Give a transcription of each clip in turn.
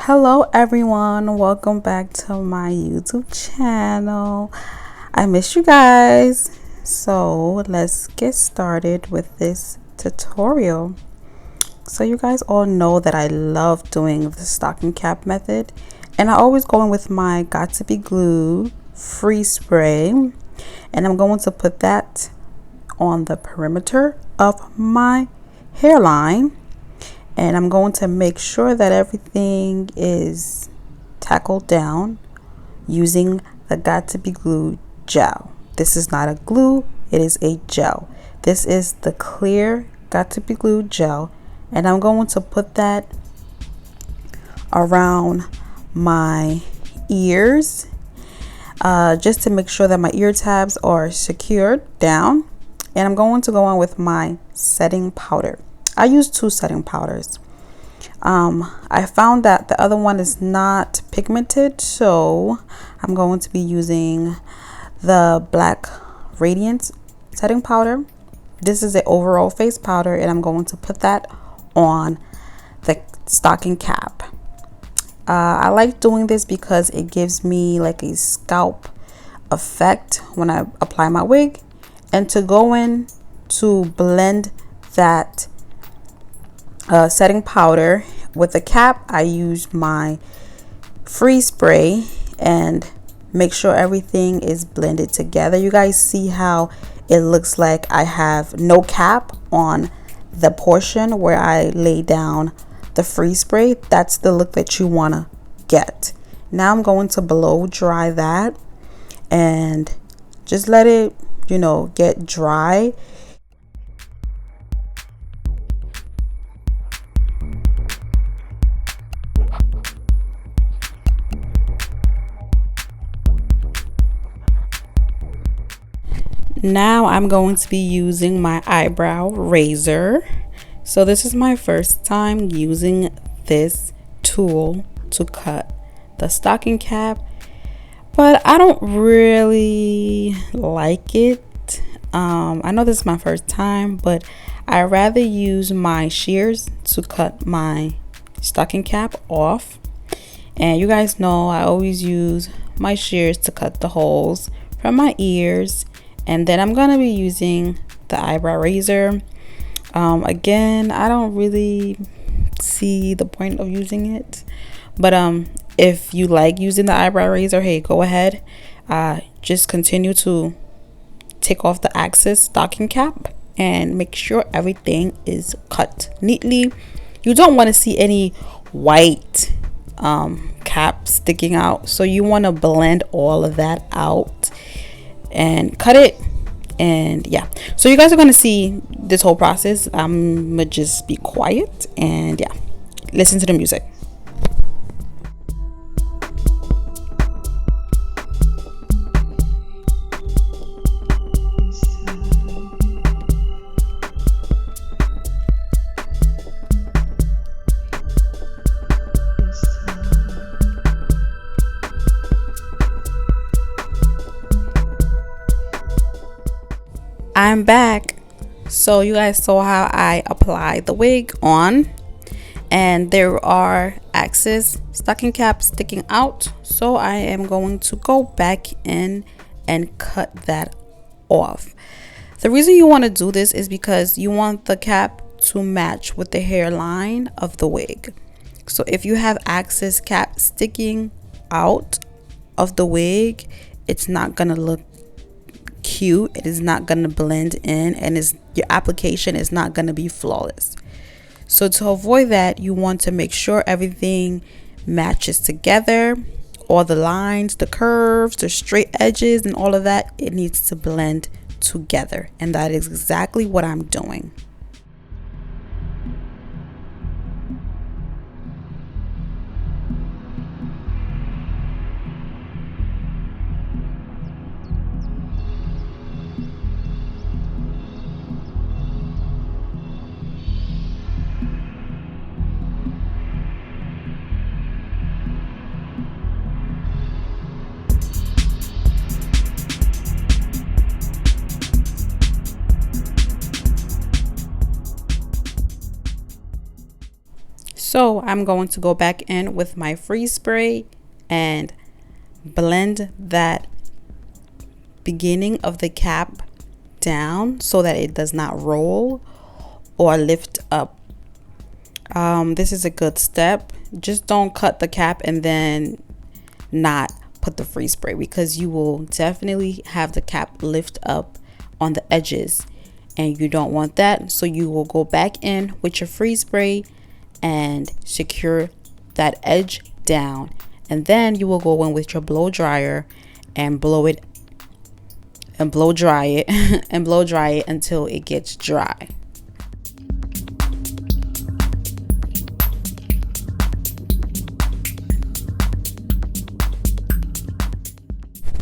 Hello everyone, welcome back to my YouTube channel. I miss you guys. So let's get started with this tutorial. So you guys all know that I love doing the stocking cap method, and I always go in with my Got to Be Glue freeze spray, and I'm going to put that on the perimeter of my hairline. And I'm going to make sure that everything is tackled down using the Got to Be Glue gel. This is not a glue, it is a gel. This is the clear Got to Be Glue gel, and I'm going to put that around my ears just to make sure that my ear tabs are secured down. And I'm going to go on with my setting powder. I use two setting powders. I found that the other one is not pigmented, so I'm going to be using the Black Radiance setting powder. This is an overall face powder, and I'm going to put that on the stocking cap. I like doing this because it gives me like a scalp effect when I apply my wig, and to go in to blend that setting powder with the cap, I use my freeze spray and make sure everything is blended together. You guys see how it looks like I have no cap on the portion where I lay down the freeze spray. That's the look that you want to get. Now I'm going to blow dry that and just let it, get dry. Now I'm going to be using my eyebrow razor. So this is my first time using this tool to cut the stocking cap, but I don't really like it. I know this is my first time, but I rather use my shears to cut my stocking cap off. And you guys know I always use my shears to cut the holes from my ears. And then I'm going to be using the eyebrow razor. Again, I don't really see the point of using it. But if you like using the eyebrow razor, hey, go ahead. Just continue to take off the excess stocking cap and make sure everything is cut neatly. You don't want to see any white cap sticking out. So you want to blend all of that out and cut it. And yeah, so you guys are going to see this whole process. I'm gonna just be quiet and yeah, listen to the music. I'm back. So you guys saw how I applied the wig on, and there are excess stocking caps sticking out, so I am going to go back in and cut that off. The reason you want to do this is because you want the cap to match with the hairline of the wig. So if you have excess cap sticking out of the wig, it's not gonna look cute. It is not going to blend in, and your application is not going to be flawless. So to avoid that, you want to make sure everything matches together. All the lines, the curves, the straight edges, and all of that, it needs to blend together, and that is exactly what I'm doing. So I'm going to go back in with my freeze spray and blend that beginning of the cap down so that it does not roll or lift up. This is a good step. Just don't cut the cap and then not put the freeze spray, because you will definitely have the cap lift up on the edges and you don't want that. So you will go back in with your freeze spray and secure that edge down, and then you will go in with your blow dryer and blow it and blow dry it and blow dry it until it gets dry.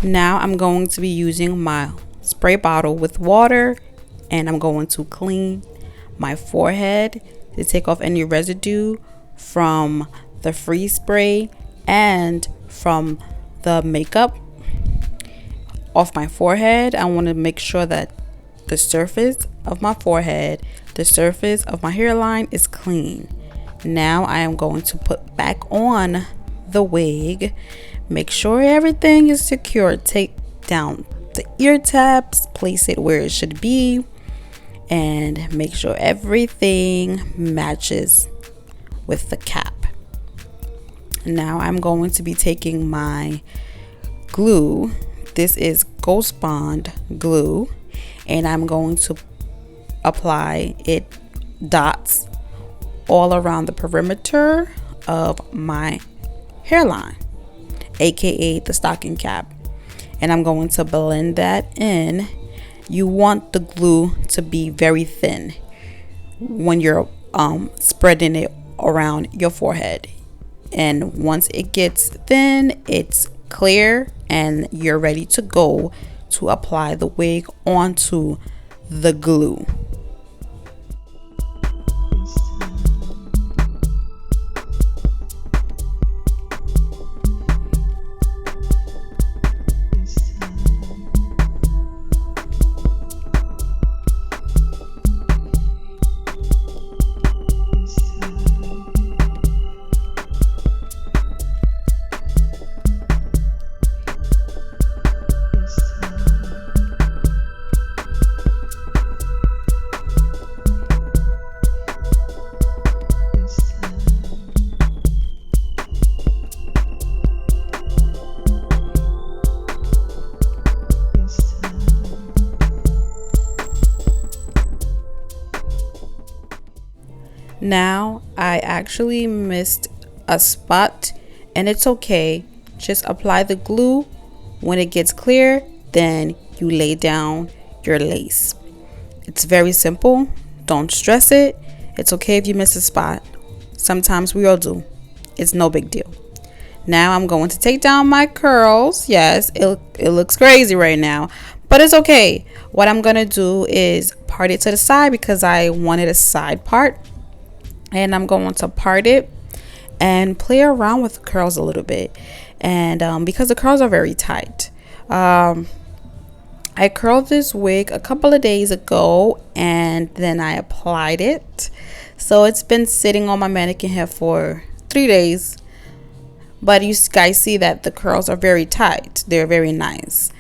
Now I'm going to be using my spray bottle with water, and I'm going to clean my forehead to take off any residue from the freeze spray and from the makeup off my forehead. I want to make sure that the surface of my forehead, the surface of my hairline is clean. Now I am going to put back on the wig. Make sure everything is secure. Take down the ear tabs, place it where it should be, and make sure everything matches with the cap. Now I'm going to be taking my glue. This is Ghost Bond glue, and I'm going to apply it dots all around the perimeter of my hairline, aka the stocking cap, and I'm going to blend that in. You want the glue to be very thin when you're spreading it around your forehead, and once it gets thin, it's clear and you're ready to go to apply the wig onto the glue. Now I actually missed a spot, and it's okay. Just apply the glue. When it gets clear, then you lay down your lace. It's very simple. Don't stress it. It's okay if you miss a spot. Sometimes we all do. It's no big deal. Now I'm going to take down my curls. Yes, it looks crazy right now, but it's okay. What I'm gonna do is part it to the side because I wanted a side part. And I'm going to part it and play around with the curls a little bit. And because the curls are very tight, I curled this wig a couple of days ago, and then I applied it. So it's been sitting on my mannequin head for 3 days. But you guys see that the curls are very tight. They're very nice.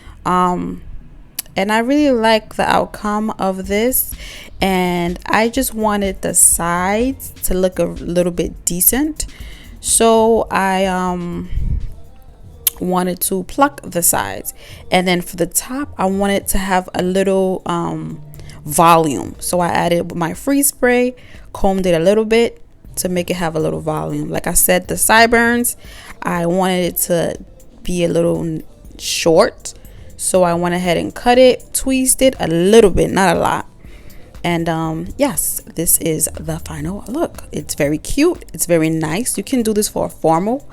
And I really like the outcome of this, and I just wanted the sides to look a little bit decent, so I wanted to pluck the sides, and then for the top I wanted to have a little volume, so I added my freeze spray, combed it a little bit to make it have a little volume. Like I said, the sideburns, I wanted it to be a little short, so I went ahead and cut it, tweezed it a little bit, not a lot. And yes, this is the final look. It's very cute. It's very nice. You can do this for a formal.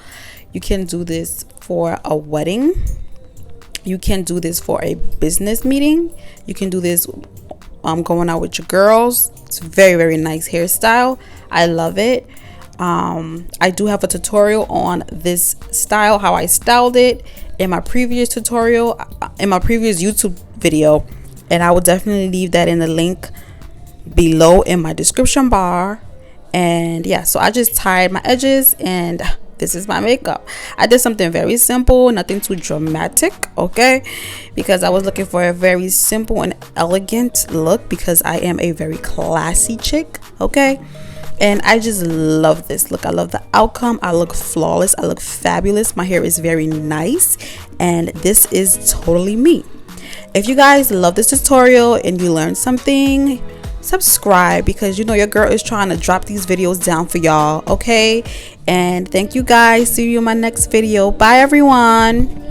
You can do this for a wedding. You can do this for a business meeting. You can do this going out with your girls. It's a very, very nice hairstyle. I love it. I do have a tutorial on this style, how I styled it, in my previous tutorial, in my previous YouTube video, and I will definitely leave that in the link below in my description bar. And yeah, so I just tied my edges, and this is my makeup. I did something very simple, nothing too dramatic, okay, because I was looking for a very simple and elegant look, because I am a very classy chick, okay. And I just love this look. I love the outcome. I look flawless. I look fabulous. My hair is very nice, and this is totally me. If you guys love this tutorial and you learned something, subscribe, because you know your girl is trying to drop these videos down for y'all, okay. And thank you guys. See you in my next video. Bye everyone.